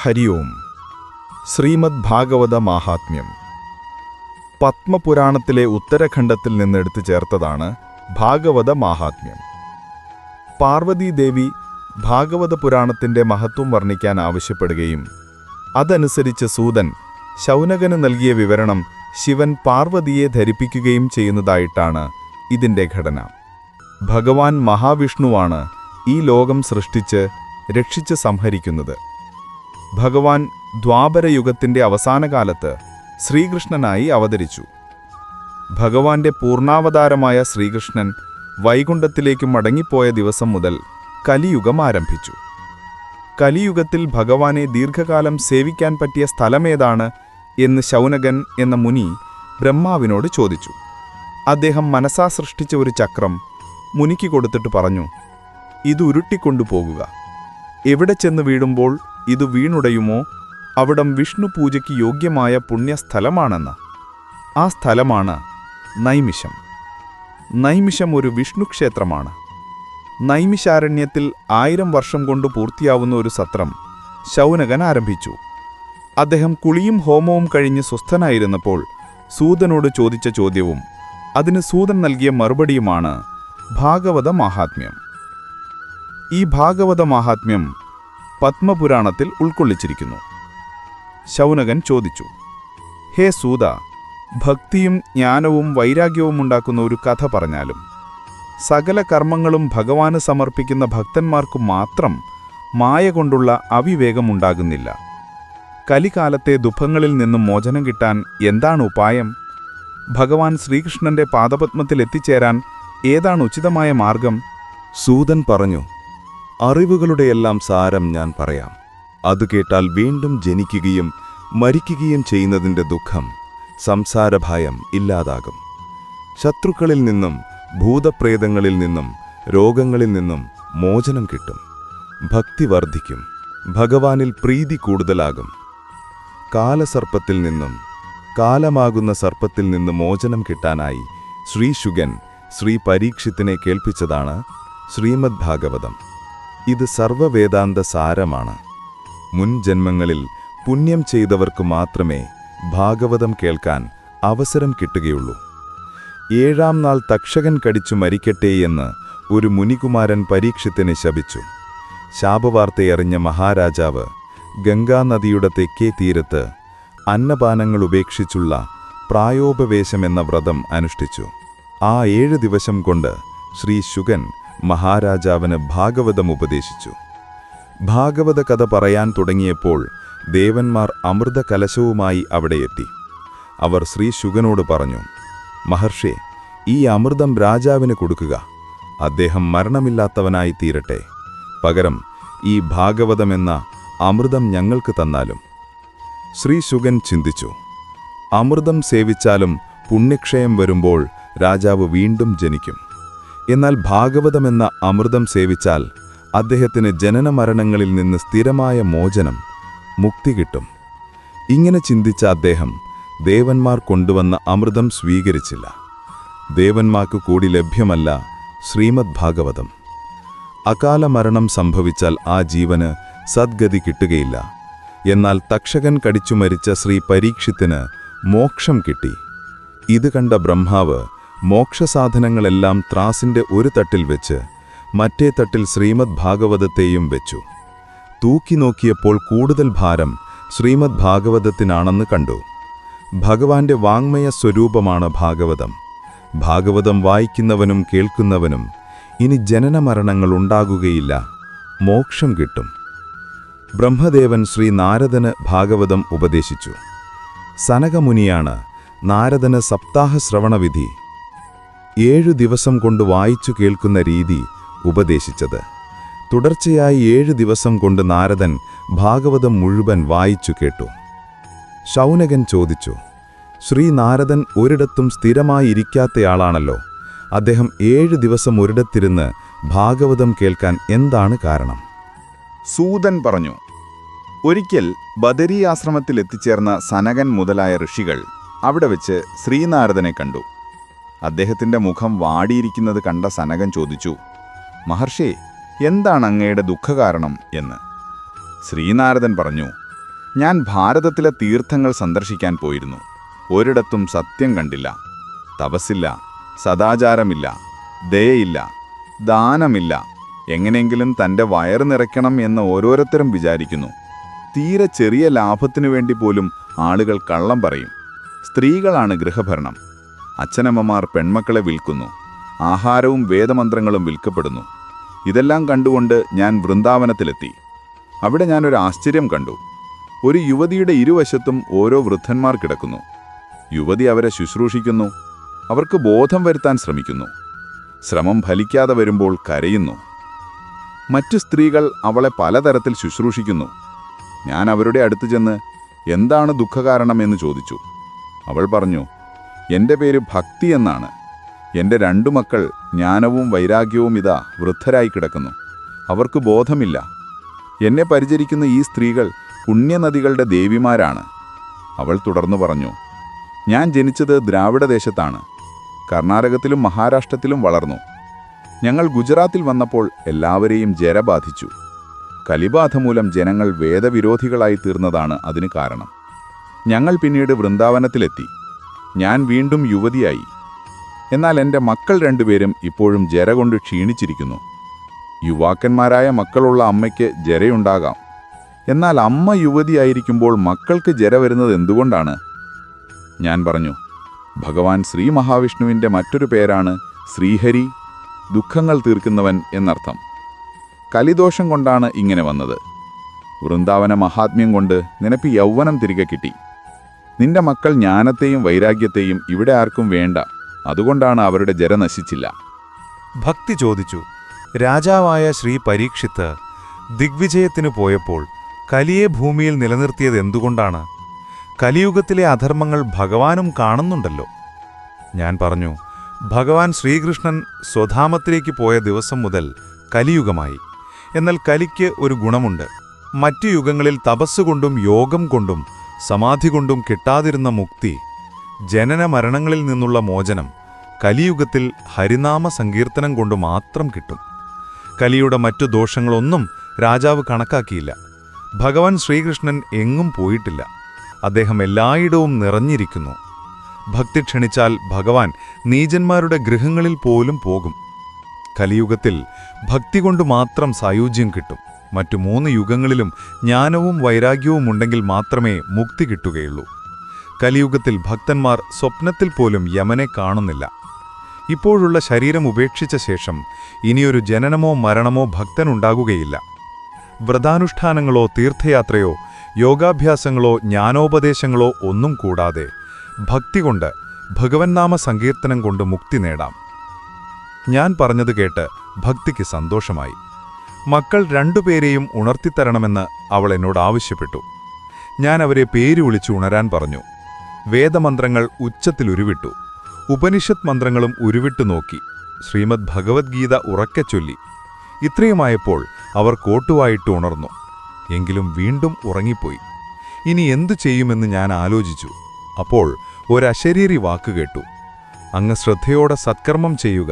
ഹരി ഓം. ശ്രീമദ് ഭാഗവത മാഹാത്മ്യം പത്മപുരാണത്തിലെ ഉത്തരഖണ്ഡത്തിൽ നിന്നെടുത്തു ചേർത്തതാണ് ഭാഗവത മാഹാത്മ്യം. പാർവതീദേവി ഭാഗവത പുരാണത്തിന്റെ മഹത്വം വർണ്ണിക്കാൻ ആവശ്യപ്പെടുകയും അതനുസരിച്ച് സൂതൻ ശൗനകന് നൽകിയ വിവരണം ശിവൻ പാർവതിയെ ധരിപ്പിക്കുകയും ചെയ്യുന്നതായിട്ടാണ് ഇതിന്റെ ഘടന. ഭഗവാൻ മഹാവിഷ്ണുവാണ് ഈ ലോകം സൃഷ്ടിച്ച് രക്ഷിച്ച് സംഹരിക്കുന്നത്. ഭഗവാൻ ദ്വാപരയുഗത്തിന്റെ അവസാനകാലത്ത് ശ്രീകൃഷ്ണനായി അവതരിച്ചു. ഭഗവാന്റെ പൂർണ്ണാവതാരമായ ശ്രീകൃഷ്ണൻ വൈകുണ്ഠത്തിലേക്ക് മടങ്ങിപ്പോയ ദിവസം മുതൽ കലിയുഗം ആരംഭിച്ചു. കലിയുഗത്തിൽ ഭഗവാനെ ദീർഘകാലം സേവിക്കാൻ പറ്റിയ സ്ഥലമേതാണ് എന്ന് ശൗനകൻ എന്ന മുനി ബ്രഹ്മാവിനോട് ചോദിച്ചു. അദ്ദേഹം മനസാ സൃഷ്ടിച്ച ഒരു ചക്രം മുനിക്ക് കൊടുത്തിട്ട് പറഞ്ഞു, ഇത് ഉരുട്ടിക്കൊണ്ടുപോകുക. എവിടെ ചെന്ന് വീഴുമ്പോൾ ഇത് വീണുടയുമോ അവിടം വിഷ്ണു പൂജയ്ക്ക് യോഗ്യമായ പുണ്യസ്ഥലമാണെന്ന്. ആ സ്ഥലമാണ് നൈമിഷം. നൈമിഷം ഒരു വിഷ്ണു ക്ഷേത്രമാണ്. നൈമിഷാരണ്യത്തിൽ 1000 വർഷം കൊണ്ട് പൂർത്തിയാവുന്ന ഒരു സത്രം ശൗനകൻ ആരംഭിച്ചു. അദ്ദേഹം കുളിയും ഹോമവും കഴിഞ്ഞ് സ്വസ്ഥനായിരുന്നപ്പോൾ സൂതനോട് ചോദിച്ച ചോദ്യവും അതിന് സൂതൻ നൽകിയ മറുപടിയുമാണ് ഭാഗവത മാഹാത്മ്യം. ഈ ഭാഗവത മാഹാത്മ്യം പത്മപുരാണത്തിൽ ഉൾക്കൊള്ളിച്ചിരിക്കുന്നു. ശൗനകൻ ചോദിച്ചു, ഹേ സൂത, ഭക്തിയും ജ്ഞാനവും വൈരാഗ്യവും ഉണ്ടാക്കുന്ന ഒരു കഥ പറഞ്ഞാലും. സകല കർമ്മങ്ങളും ഭഗവാന് സമർപ്പിക്കുന്ന ഭക്തന്മാർക്കു മാത്രം മായ കൊണ്ടുള്ള അവിവേകമുണ്ടാകുന്നില്ല. കലികാലത്തെ ദുഃഖങ്ങളിൽ നിന്നും മോചനം കിട്ടാൻ എന്താണ് ഉപായം? ഭഗവാൻ ശ്രീകൃഷ്ണന്റെ പാദപത്മത്തിൽ എത്തിച്ചേരാൻ ഏതാണ് ഉചിതമായ മാർഗം? സൂതൻ പറഞ്ഞു, അറിവുകളുടെയെല്ലാം സാരം ഞാൻ പറയാം. അത് കേട്ടാൽ വീണ്ടും ജനിക്കുകയും മരിക്കുകയും ചെയ്യുന്നതിൻ്റെ ദുഃഖം, സംസാരഭയം ഇല്ലാതാകും. ശത്രുക്കളിൽ നിന്നും ഭൂതപ്രേതങ്ങളിൽ നിന്നും രോഗങ്ങളിൽ നിന്നും മോചനം കിട്ടും. ഭക്തി വർദ്ധിക്കും. ഭഗവാനിൽ പ്രീതി കൂടുതലാകും. കാലസർപ്പത്തിൽ നിന്നും കാലമാകുന്ന സർപ്പത്തിൽ നിന്ന് മോചനം കിട്ടാനായി ശ്രീശുകൻ ശ്രീ പരീക്ഷിത്തിനെ കേൾപ്പിച്ചതാണ് ശ്രീമദ് ഭാഗവതം. ഇത് സർവവേദാന്ത സാരമാണ്. മുൻ ജന്മങ്ങളിൽ പുണ്യം ചെയ്തവർക്ക് മാത്രമേ ഭാഗവതം കേൾക്കാൻ അവസരം കിട്ടുകയുള്ളൂ. 7-ാം നാൾ തക്ഷകൻ കടിച്ചു മരിക്കട്ടെ എന്ന് ഒരു മുനികുമാരൻ പരീക്ഷിത്തിനെ ശപിച്ചു. ശാപവാർത്തയറിഞ്ഞ മഹാരാജാവ് ഗംഗാനദിയുടെ തെക്കേ തീരത്ത് അന്നപാനങ്ങൾ ഉപേക്ഷിച്ചുള്ള പ്രായോപവേശമെന്ന വ്രതം അനുഷ്ഠിച്ചു. ആ 7 ദിവസം കൊണ്ട് ശ്രീ ശുകൻ മഹാരാജാവിന് ഭാഗവതം ഉപദേശിച്ചു. ഭാഗവത കഥ പറയാൻ തുടങ്ങിയപ്പോൾ ദേവന്മാർ അമൃത കലശവുമായി അവിടെ എത്തി. അവർ ശ്രീ ശുകനോട് പറഞ്ഞു, മഹർഷേ, ഈ അമൃതം രാജാവിന് കൊടുക്കുക. അദ്ദേഹം മരണമില്ലാത്തവനായി തീരട്ടെ. പകരം ഈ ഭാഗവതമെന്ന അമൃതം ഞങ്ങൾക്ക് തന്നാലും. ശ്രീ ശുകൻ ചിന്തിച്ചു, അമൃതം സേവിച്ചാലും പുണ്യക്ഷയം വരുമ്പോൾ രാജാവ് വീണ്ടും ജനിക്കും. എന്നാൽ ഭാഗവതമെന്ന അമൃതം സേവിച്ചാൽ അദ്ദേഹത്തിന് ജനനമരണങ്ങളിൽ നിന്ന് സ്ഥിരമായ മോചനം, മുക്തി കിട്ടും. ഇങ്ങനെ ചിന്തിച്ച അദ്ദേഹം ദേവന്മാർ കൊണ്ടുവന്ന അമൃതം സ്വീകരിച്ചില്ല. ദേവന്മാർക്കു കൂടി ലഭ്യമല്ല ശ്രീമദ് ഭാഗവതം. അകാല മരണം സംഭവിച്ചാൽ ആ ജീവന് സദ്ഗതി കിട്ടുകയില്ല. എന്നാൽ തക്ഷകൻ കടിച്ചു മരിച്ച ശ്രീ പരീക്ഷിത്തിന് മോക്ഷം കിട്ടി. ഇത് കണ്ട ബ്രഹ്മാവ് മോക്ഷസാധനങ്ങളെല്ലാം ത്രാസിന്റെ ഒരു തട്ടിൽ വെച്ച് മറ്റേ തട്ടിൽ ശ്രീമദ് ഭാഗവതത്തെയും വെച്ചു. തൂക്കി നോക്കിയപ്പോൾ കൂടുതൽ ഭാരം ശ്രീമദ് ഭാഗവതത്തിനാണെന്ന് കണ്ടു. ഭഗവാന്റെ വാങ്മയ സ്വരൂപമാണ് ഭാഗവതം. ഭാഗവതം വായിക്കുന്നവനും കേൾക്കുന്നവനും ഇനി ജനനമരണങ്ങൾ ഉണ്ടാകുകയില്ല, മോക്ഷം കിട്ടും. ബ്രഹ്മദേവൻ ശ്രീ നാരദന് ഭാഗവതം ഉപദേശിച്ചു. സനകമുനിയാണ് നാരദന് സപ്താഹശ്രവണവിധി 7 ദിവസം കൊണ്ട് വായിച്ചു കേൾക്കുന്ന രീതി ഉപദേശിച്ചത്. തുടർച്ചയായി 7 ദിവസം കൊണ്ട് നാരദൻ ഭാഗവതം മുഴുവൻ വായിച്ചു കേട്ടു. ശൗനകൻ ചോദിച്ചു, ശ്രീ നാരദൻ ഒരിടത്തും സ്ഥിരമായി ഇരിക്കാത്തയാളാണല്ലോ. അദ്ദേഹം 7 ദിവസം ഒരിടത്തിരുന്ന് ഭാഗവതം കേൾക്കാൻ എന്താണ് കാരണം? സൂതൻ പറഞ്ഞു, ഒരിക്കൽ ബദരീ ആശ്രമത്തിൽ എത്തിച്ചേർന്ന സനകൻ മുതലായ ഋഷികൾ അവിടെ വെച്ച് ശ്രീനാരദനെ കണ്ടു. അദ്ദേഹത്തിന്റെ മുഖം വാടിയിരിക്കുന്നത് കണ്ട സനകൻ ചോദിച്ചു, മഹർഷേ, എന്താണ് അങ്ങയുടെ ദുഃഖകാരണം എന്ന്. ശ്രീനാരദൻ പറഞ്ഞു, ഞാൻ ഭാരതത്തിലെ തീർത്ഥങ്ങൾ സന്ദർശിക്കാൻ പോയിരുന്നു. ഒരിടത്തും സത്യം കണ്ടില്ല. തപസ്സില്ല, സദാചാരമില്ല, ദയയില്ല, ദാനമില്ല. എങ്ങനെയെങ്കിലും തൻ്റെ വയറ് നിറയ്ക്കണം എന്ന് ഓരോരുത്തരും വിചാരിക്കുന്നു. തീരെ ചെറിയ ലാഭത്തിനു വേണ്ടി പോലും ആളുകൾ കള്ളം പറയും. സ്ത്രീകളാണ് ഗൃഹഭരണം. അച്ഛനമ്മമാർ പെൺമക്കളെ വിൽക്കുന്നു. ആഹാരവും വേദമന്ത്രങ്ങളും വിൽക്കപ്പെടുന്നു. ഇതെല്ലാം കണ്ടുകൊണ്ട് ഞാൻ വൃന്ദാവനത്തിലെത്തി. അവിടെ ഞാനൊരു ആശ്ചര്യം കണ്ടു. ഒരു യുവതിയുടെ ഇരുവശത്തും ഓരോ വൃദ്ധന്മാർ കിടക്കുന്നു. യുവതി അവരെ ശുശ്രൂഷിക്കുന്നു. അവർക്ക് ബോധം വരുത്താൻ ശ്രമിക്കുന്നു. ശ്രമം ഫലിക്കാതെ വരുമ്പോൾ കരയുന്നു. മറ്റു സ്ത്രീകൾ അവളെ പലതരത്തിൽ ശുശ്രൂഷിക്കുന്നു. ഞാൻ അവരുടെ അടുത്ത് ചെന്ന് എന്താണ് ദുഃഖകാരണമെന്ന് ചോദിച്ചു. അവൾ പറഞ്ഞു, എൻ്റെ പേര് ഭക്തി എന്നാണ്. എൻ്റെ 2 മക്കൾ ജ്ഞാനവും വൈരാഗ്യവും ഇതാ വൃദ്ധരായി കിടക്കുന്നു. അവർക്ക് ബോധമില്ല. എന്നെ പരിചരിക്കുന്ന ഈ സ്ത്രീകൾ പുണ്യനദികളുടെ ദേവിമാരാണ്. അവൾ തുടർന്നു പറഞ്ഞു, ഞാൻ ജനിച്ചത് ദ്രാവിഡദേശത്താണ്. കർണാടകത്തിലും മഹാരാഷ്ട്രത്തിലും വളർന്നു. ഞങ്ങൾ ഗുജറാത്തിൽ വന്നപ്പോൾ എല്ലാവരെയും ജര ബാധിച്ചു. കലിബാധ മൂലം ജനങ്ങൾ വേദവിരോധികളായി തീർന്നതാണ് അതിന് കാരണം. ഞങ്ങൾ പിന്നീട് വൃന്ദാവനത്തിലെത്തി. ഞാൻ വീണ്ടും യുവതിയായി. എന്നാൽ എൻ്റെ മക്കൾ 2 പേരും ഇപ്പോഴും ജര കൊണ്ട് ക്ഷീണിച്ചിരിക്കുന്നു. യുവാക്കന്മാരായ മക്കളുള്ള അമ്മയ്ക്ക് ജരയുണ്ടാകാം. എന്നാൽ അമ്മ യുവതിയായിരിക്കുമ്പോൾ മക്കൾക്ക് ജര വരുന്നത് എന്തുകൊണ്ടാണ്? ഞാൻ പറഞ്ഞു, ഭഗവാൻ ശ്രീ മഹാവിഷ്ണുവിൻ്റെ മറ്റൊരു പേരാണ് ശ്രീഹരി, ദുഃഖങ്ങൾ തീർക്കുന്നവൻ എന്നർത്ഥം. കലിദോഷം കൊണ്ടാണ് ഇങ്ങനെ വന്നത്. വൃന്ദാവന മഹാത്മ്യം കൊണ്ട് നിനക്ക് യൗവനം തിരികെ കിട്ടി. നിന്റെ മക്കൾ ജ്ഞാനത്തെയും വൈരാഗ്യത്തെയും ഇവിടെ ആർക്കും വേണ്ട. അതുകൊണ്ടാണ് അവരുടെ ജര നശിച്ചില്ല. ഭക്തി ചോദിച്ചു, രാജാവായ ശ്രീ പരീക്ഷിത്ത് ദിഗ്വിജയത്തിനു പോയപ്പോൾ കലിയെ ഭൂമിയിൽ നിലനിർത്തിയത് എന്തുകൊണ്ടാണ്? കലിയുഗത്തിലെ അധർമ്മങ്ങൾ ഭഗവാനും കാണുന്നുണ്ടല്ലോ. ഞാൻ പറഞ്ഞു, ഭഗവാൻ ശ്രീകൃഷ്ണൻ സ്വധാമത്തിലേക്ക് പോയ ദിവസം മുതൽ കലിയുഗമായി. എന്നാൽ കലിക്ക് ഒരു ഗുണമുണ്ട്. മറ്റു യുഗങ്ങളിൽ തപസ്സുകൊണ്ടും യോഗം കൊണ്ടും സമാധി കൊണ്ടും കിട്ടാതിരുന്ന മുക്തി, ജനന മരണങ്ങളിൽ നിന്നുള്ള മോചനം കലിയുഗത്തിൽ ഹരിനാമ സങ്കീർത്തനം കൊണ്ട് മാത്രം കിട്ടും. കലിയുടെ മറ്റു ദോഷങ്ങളൊന്നും രാജാവ് കണക്കാക്കിയില്ല. ഭഗവാൻ ശ്രീകൃഷ്ണൻ എങ്ങും പോയിട്ടില്ല. അദ്ദേഹം എല്ലായിടവും നിറഞ്ഞിരിക്കുന്നു. ഭക്തി ക്ഷണിച്ചാൽ ഭഗവാൻ നീചന്മാരുടെ ഗൃഹങ്ങളിൽ പോലും പോകും. കലിയുഗത്തിൽ ഭക്തി കൊണ്ട് മാത്രം സായുജ്യം കിട്ടും. മറ്റു 3 യുഗങ്ങളിലും ജ്ഞാനവും വൈരാഗ്യവും ഉണ്ടെങ്കിൽ മാത്രമേ മുക്തി കിട്ടുകയുള്ളൂ. കലിയുഗത്തിൽ ഭക്തന്മാർ സ്വപ്നത്തിൽ പോലും യമനെ കാണുന്നില്ല. ഇപ്പോഴുള്ള ശരീരം ഉപേക്ഷിച്ച ശേഷം ഇനിയൊരു ജനനമോ മരണമോ ഭക്തനുണ്ടാകുകയില്ല. വ്രതാനുഷ്ഠാനങ്ങളോ തീർത്ഥയാത്രയോ യോഗാഭ്യാസങ്ങളോ ജ്ഞാനോപദേശങ്ങളോ ഒന്നും കൂടാതെ ഭക്തി കൊണ്ട്, ഭഗവന്നാമ സങ്കീർത്തനം കൊണ്ട് മുക്തി നേടാം. ഞാൻ പറഞ്ഞത് കേട്ട് ഭക്തിക്ക് സന്തോഷമായി. മക്കൾ 2 പേരെയും ഉണർത്തിത്തരണമെന്ന് അവൾ എന്നോട് ആവശ്യപ്പെട്ടു. ഞാൻ അവരെ പേര് വിളിച്ചു ഉണരാൻ പറഞ്ഞു. വേദമന്ത്രങ്ങൾ ഉച്ചത്തിൽ ഉരുവിട്ടു. ഉപനിഷത്ത് മന്ത്രങ്ങളും ഉരുവിട്ടു നോക്കി. ശ്രീമദ് ഭഗവത്ഗീത ഉറക്കെ ചൊല്ലി. ഇത്രയുമായപ്പോൾ അവർ കോട്ടുവായിട്ട് ഉണർന്നു. എങ്കിലും വീണ്ടും ഉറങ്ങിപ്പോയി. ഇനി എന്തു ചെയ്യുമെന്ന് ഞാൻ ആലോചിച്ചു. അപ്പോൾ ഒരശരീരി വാക്ക് കേട്ടു, അങ്ങ് ശ്രദ്ധയോടെ സത്കർമ്മം ചെയ്യുക,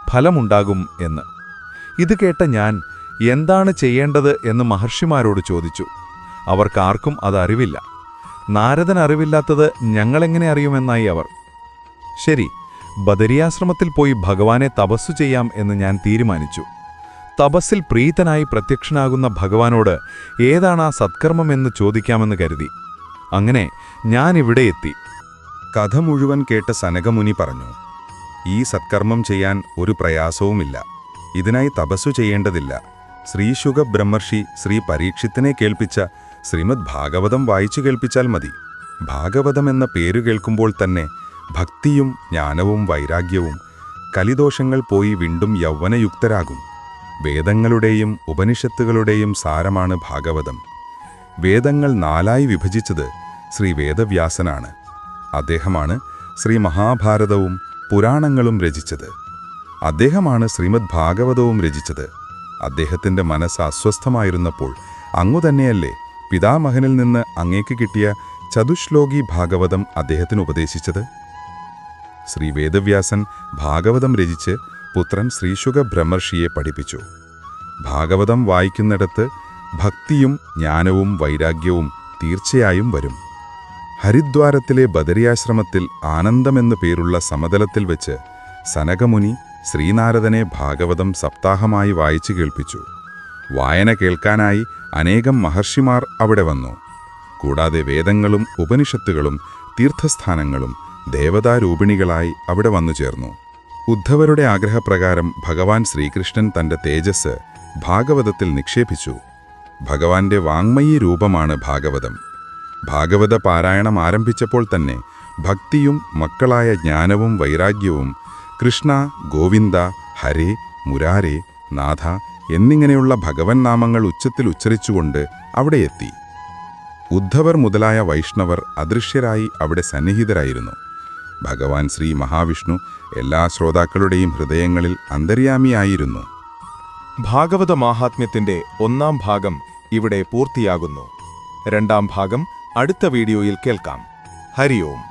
ഫലമുണ്ടാകും എന്ന്. ഇത് കേട്ട ഞാൻ എന്താണ് ചെയ്യേണ്ടത് എന്ന് മഹർഷിമാരോട് ചോദിച്ചു. അവർക്കാർക്കും അതറിവില്ല. നാരദൻ അറിവില്ലാത്തത് ഞങ്ങളെങ്ങനെ അറിയുമെന്നായി അവർ. ശരി, ബദരിയാശ്രമത്തിൽ പോയി ഭഗവാനെ തപസ്സു ചെയ്യാം എന്ന് ഞാൻ തീരുമാനിച്ചു. തപസ്സിൽ പ്രീതനായി പ്രത്യക്ഷനാകുന്ന ഭഗവാനോട് ഏതാണ് ആ സത്കർമ്മമെന്ന് ചോദിക്കാമെന്ന് കരുതി. അങ്ങനെ ഞാൻ ഇവിടെ എത്തി. കഥ മുഴുവൻ കേട്ട സനകമുനി പറഞ്ഞു, ഈ സത്കർമ്മം ചെയ്യാൻ ഒരു പ്രയാസവുമില്ല. ഇതിനായി തപസ്സു ചെയ്യേണ്ടതില്ല. ശ്രീശുക ബ്രഹ്മർഷി ശ്രീ പരീക്ഷിത്തിനെ കേൾപ്പിച്ച ശ്രീമദ് ഭാഗവതം വായിച്ചു കേൾപ്പിച്ചാൽ മതി. ഭാഗവതം എന്ന പേരു കേൾക്കുമ്പോൾ തന്നെ ഭക്തിയും ജ്ഞാനവും വൈരാഗ്യവും, കലിദോഷങ്ങൾ പോയി വീണ്ടും യൗവനയുക്തരാകും. വേദങ്ങളുടെയും ഉപനിഷത്തുകളുടെയും സാരമാണ് ഭാഗവതം. വേദങ്ങൾ 4ആയി വിഭജിച്ചത് ശ്രീ വേദവ്യാസനാണ്. അദ്ദേഹമാണ് ശ്രീ മഹാഭാരതവും പുരാണങ്ങളും രചിച്ചത്. അദ്ദേഹമാണ് ശ്രീമദ് ഭാഗവതവും രചിച്ചത്. അദ്ദേഹത്തിൻ്റെ മനസ്സ് അസ്വസ്ഥമായിരുന്നപ്പോൾ അങ്ങുതന്നെയല്ലേ പിതാമഹനിൽ നിന്ന് അങ്ങേക്ക് കിട്ടിയ ചതുശ്ലോകി ഭാഗവതം അദ്ദേഹത്തിന് ഉപദേശിച്ചത്? ശ്രീ വേദവ്യാസൻ ഭാഗവതം രചിച്ച് പുത്രൻ ശ്രീശുക ബ്രഹ്മർഷിയെ പഠിപ്പിച്ചു. ഭാഗവതം വായിക്കുന്നിടത്ത് ഭക്തിയും ജ്ഞാനവും വൈരാഗ്യവും തീർച്ചയായും വരും. ഹരിദ്വാരത്തിലെ ബദരിയാശ്രമത്തിൽ ആനന്ദമെന്നു പേരുള്ള സമതലത്തിൽ വെച്ച് സനകമുനി ശ്രീനാരദനെ ഭാഗവതം സപ്താഹമായി വായിച്ചു കേൾപ്പിച്ചു. വായന കേൾക്കാനായി അനേകം മഹർഷിമാർ അവിടെ വന്നു. കൂടാതെ വേദങ്ങളും ഉപനിഷത്തുകളും തീർത്ഥസ്ഥാനങ്ങളും ദേവതാരൂപിണികളായി അവിടെ വന്നു ചേർന്നു. ഉദ്ധവരുടെ ആഗ്രഹപ്രകാരം ഭഗവാൻ ശ്രീകൃഷ്ണൻ തന്റെ തേജസ് ഭാഗവതത്തിൽ നിക്ഷേപിച്ചു. ഭഗവാന്റെ വാങ്മയീ രൂപമാണ് ഭാഗവതം. ഭാഗവത പാരായണം ആരംഭിച്ചപ്പോൾ തന്നെ ഭക്തിയും മക്കളായ ജ്ഞാനവും വൈരാഗ്യവും കൃഷ്ണ, ഗോവിന്ദ, ഹരേ, മുരാരേ, നാഥ എന്നിങ്ങനെയുള്ള ഭഗവൻ നാമങ്ങൾ ഉച്ചത്തിൽ ഉച്ചരിച്ചുകൊണ്ട് അവിടെ എത്തി. ഉദ്ധവർ മുതലായ വൈഷ്ണവർ അദൃശ്യരായി അവിടെ സന്നിഹിതരായിരുന്നു. ഭഗവാൻ ശ്രീ മഹാവിഷ്ണു എല്ലാ ശ്രോതാക്കളുടെയും ഹൃദയങ്ങളിൽ അന്തര്യാമിയായിരുന്നു. ഭാഗവത മാഹാത്മ്യത്തിന്റെ 1-ാം ഭാഗം ഇവിടെ പൂർത്തിയാകുന്നു. 2-ാം ഭാഗം അടുത്ത വീഡിയോയിൽ കേൾക്കാം. ഹരി ഓം.